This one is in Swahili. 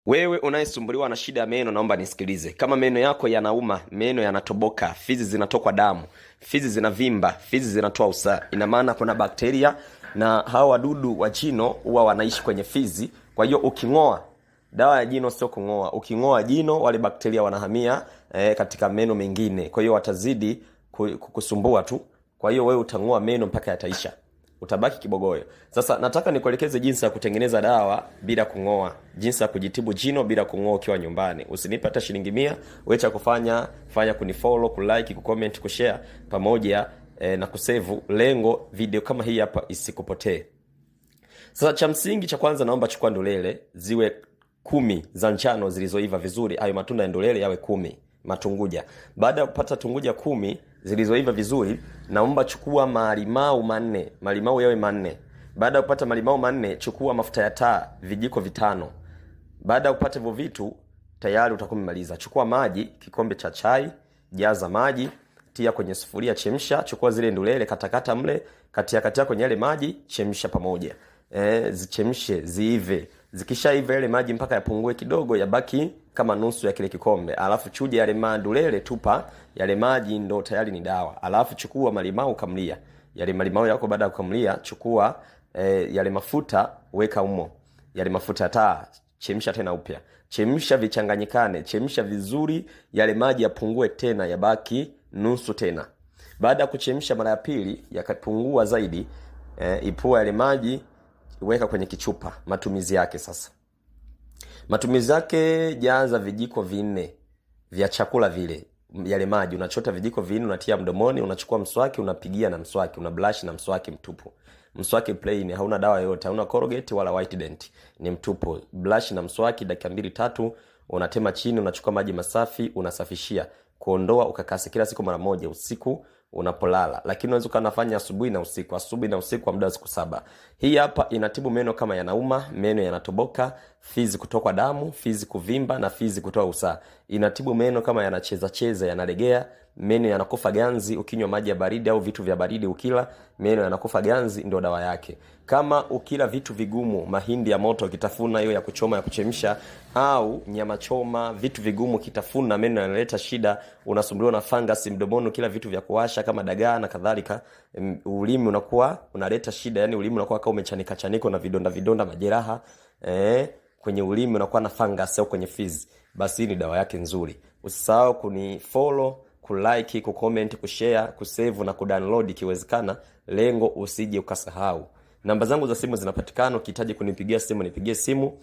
Wewe unayesumbuliwa na shida ya meno, naomba nisikilize. Kama meno yako yanauma, meno yanatoboka, fizi zinatokwa damu, fizi zinavimba, fizi zinatoa usaha, ina maana kuna bakteria na hawa wadudu wa jino huwa wanaishi kwenye fizi. Kwa hiyo uking'oa, dawa ya jino sio kung'oa. Uking'oa jino, wale bakteria wanahamia katika meno mengine. Kwa hiyo watazidi kukusumbua tu. Kwa hiyo wewe utang'oa meno mpaka yataisha, utabaki kibogoyo. Sasa nataka nikuelekeze jinsi ya kutengeneza dawa bila kung'oa, jinsi ya kujitibu jino bila kung'oa ukiwa nyumbani. Usinipe hata shilingi 100, wewe cha kufanya fanya kunifollow, kulike, kucomment, kushare pamoja na kusave. Lengo video kama hii hapa isikupotee. Sasa cha msingi cha kwanza, naomba chukua ndolele ziwe 10 za njano zilizoiva vizuri. Hayo matunda ya ndolele yawe 10 matunguja. Baada ya kupata tunguja 10 zilizoiva vizuri, naomba chukua malimau 4. Malimau yawe 4. Baada ya kupata malimau 4, chukua mafuta ya taa vijiko 5. Baada ya kupata hivyo vitu, tayari utakuwa umemaliza. Chukua maji kikombe cha chai, jaza maji, tia kwenye sufuria, chemsha. Chukua zile ndulele, katakata mle, katia kwenye yale maji, chemsha pamoja. Zichemshe ziive. Zikishaiva yale maji mpaka yapungue kidogo, yabaki kama nusu ya kile kikombe. Alafu chuja yale mandulele, tupa yale maji, ndo tayari ni dawa. Alafu chukua malimau, kamlia yale malimau yako. Baada ya kukamlia, chukua yale mafuta, weka umo yale mafuta ya taa, chemsha tena upya. Chemsha vichanganyikane, chemsha vizuri, yale maji yapungue tena, yabaki nusu tena. Baada ya kuchemsha mara ya pili yakapungua zaidi, ipua yale maji, weka kwenye kichupa. Matumizi yake sasa. Matumizi yake, jaza vijiko 4 vya chakula vile. Yale maji unachota vijiko 4, unatia mdomoni, unachukua mswaki, unapigia na mswaki, una brush na mswaki mtupu. Mswaki plain, hauna dawa yoyote, hauna Colgate wala Whitedent, ni mtupu. Brush na mswaki, dakika 2-3, unatema chini, unachukua maji masafi, unasafishia, kuondoa ukakasi kila siku mara moja usiku unapolala. Lakini unaweza kanafanya asubuhi na usiku kwa muda wa siku 7. Hii hapa inatibu meno kama yanauma, meno yanatoboka, fizi kutokwa damu, fizi kuvimba na fizi kutoa usaha. Inatibu meno kama yanacheza, yanalegea, meno yanakufa ganzi ukinywa maji ya baridi au vitu vya baridi ukila, meno yanakufa ganzi, ndio dawa yake. Kama ukila vitu vigumu, mahindi ya moto kitafuna, hiyo ya kuchoma, ya kuchemsha, au nyama choma, vitu vigumu kitafuna, meno yanaleta shida, unasumbuliwa na fungus mdomoni, kila vitu vya kuwasha kama dagaa na kadhalika, ulimi unakuwa unaleta shida, yani ulimi unakuwa kama umechanika na vidonda majeraha, kwenye ulimi unakuwa na fungus au kwenye fizi, basi hii ni dawa yake nzuri. Usisahau kunifollow, kulike, kucomment, kushare, kusave na kudownload ikiwezekana. Lengo usije ukasahau. Namba zangu za simu zinapatikana, ukihitaji kunipigia simu nipigie simu.